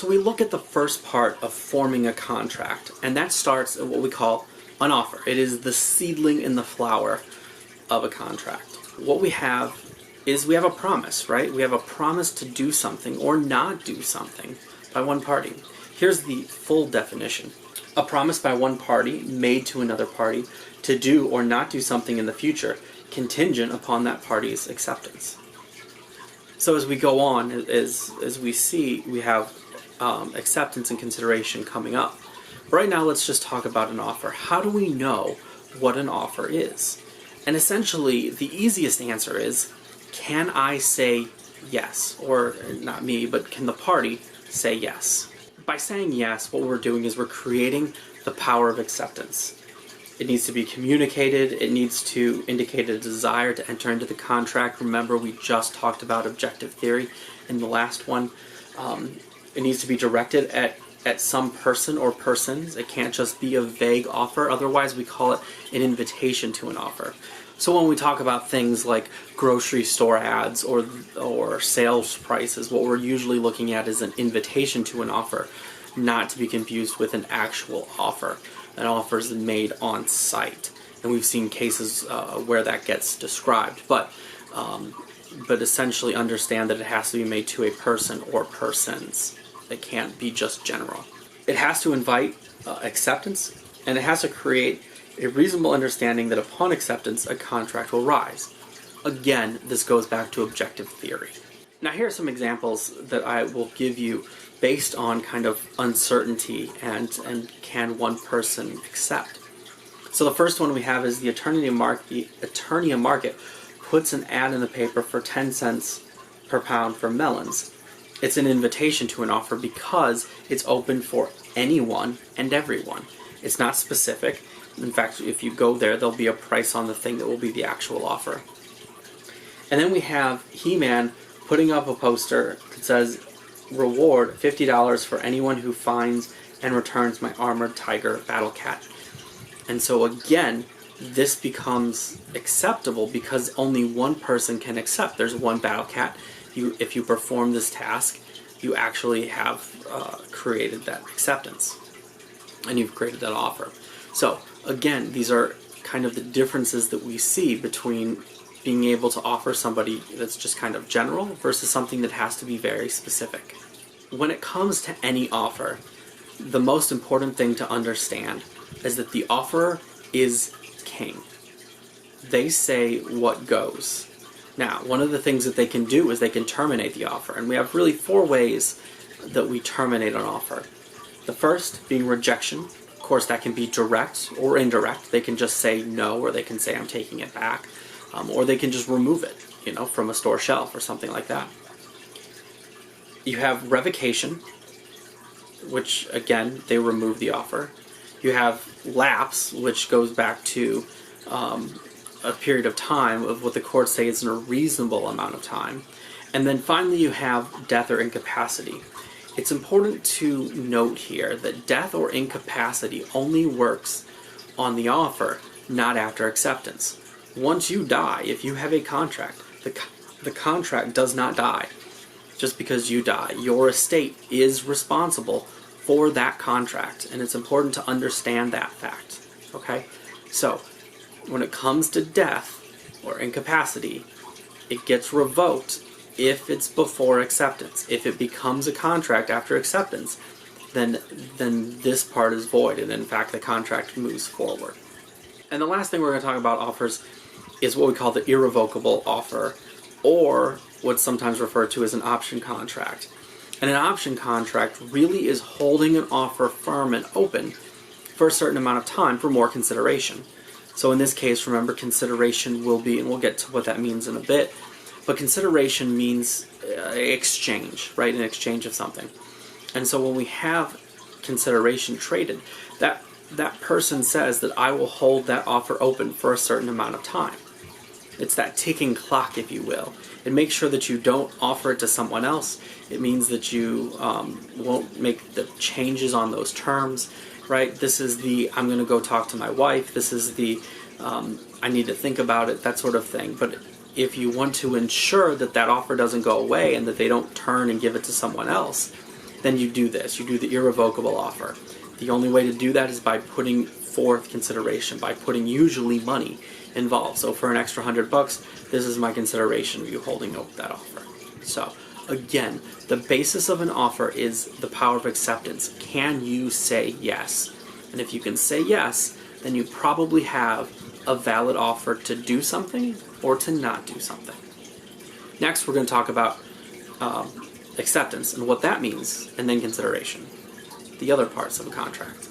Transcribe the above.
So we look at the first part of forming a contract, and that starts at what we call an offer. It is the seedling in the flower of a contract. What we have is we have a promise, right? We have a promise to do something or not do something by one party. Here's the full definition. A promise by one party made to another party to do or not do something in the future, contingent upon that party's acceptance. So as we go on, as we see, we have acceptance and consideration coming up. Right now, let's just talk about an offer. How do we know what an offer is? And essentially, the easiest answer is, can I say yes? Or not me, but can the party say yes? By saying yes, what we're doing is we're creating the power of acceptance. It needs to be communicated. It needs to indicate a desire to enter into the contract. Remember, we just talked about objective theory in the last one. It needs to be directed at some person or persons. It can't just be a vague offer. Otherwise, we call it an invitation to an offer. So when we talk about things like grocery store ads or sales prices, what we're usually looking at is an invitation to an offer, not to be confused with an actual offer. An offer is made on site, and we've seen cases where that gets described. But essentially understand that it has to be made to a person or persons. It can't be just general. It has to invite acceptance, and it has to create a reasonable understanding that upon acceptance, a contract will rise. Again, this goes back to objective theory. Now here are some examples that I will give you based on kind of uncertainty and can one person accept. So the first one we have is the Eternia Market puts an ad in the paper for 10 cents per pound for melons. It's an invitation to an offer because it's open for anyone and everyone. It's not specific. In fact, if you go there, there'll be a price on the thing that will be the actual offer. And then we have He-Man putting up a poster that says, reward $50 for anyone who finds and returns my armored tiger battle cat. And so again, this becomes acceptable because only one person can accept. There's one battle cat. If you perform this task, you actually have created that acceptance, and you've created that offer. So again, these are kind of the differences that we see between being able to offer somebody that's just kind of general versus something that has to be very specific. When it comes to any offer, the most important thing to understand is that the offerer is king. They say what goes. Now, one of the things that they can do is they can terminate the offer, and we have really 4 ways that we terminate an offer. The first being rejection. Of course, that can be direct or indirect. They can just say no, or they can say I'm taking it back, or they can just remove it, from a store shelf or something like that. You have revocation, which again, they remove the offer. You have lapse, which goes back to a period of time of what the courts say is in a reasonable amount of time. And then finally you have death or incapacity. It's important to note here that death or incapacity only works on the offer, not after acceptance. Once you die, if you have a contract, the contract does not die just because you die. Your estate is responsible for that contract, and it's important to understand that fact. Okay? So, when it comes to death or incapacity, it gets revoked if it's before acceptance. If it becomes a contract after acceptance, then this part is void, and in fact the contract moves forward. And the last thing we're going to talk about offers is what we call the irrevocable offer, or what's sometimes referred to as an option contract. And an option contract really is holding an offer firm and open for a certain amount of time for more consideration. So in this case, remember, consideration will be, and we'll get to what that means in a bit, but consideration means exchange, right? An exchange of something. And so when we have consideration traded, that person says that I will hold that offer open for a certain amount of time. It's that ticking clock, if you will. It makes sure that you don't offer it to someone else. It means that you won't make the changes on those terms, right? This is the, I'm going to go talk to my wife. This is the, I need to think about it, that sort of thing. But if you want to ensure that that offer doesn't go away and that they don't turn and give it to someone else, then you do this. You do the irrevocable offer. The only way to do that is by putting forth consideration, by putting usually money involved. So for an extra $100, this is my consideration of you holding up that offer. So again, the basis of an offer is the power of acceptance. Can you say yes? And if you can say yes, then you probably have a valid offer to do something or to not do something. Next, we're going to talk about acceptance and what that means, and then consideration, the other parts of a contract.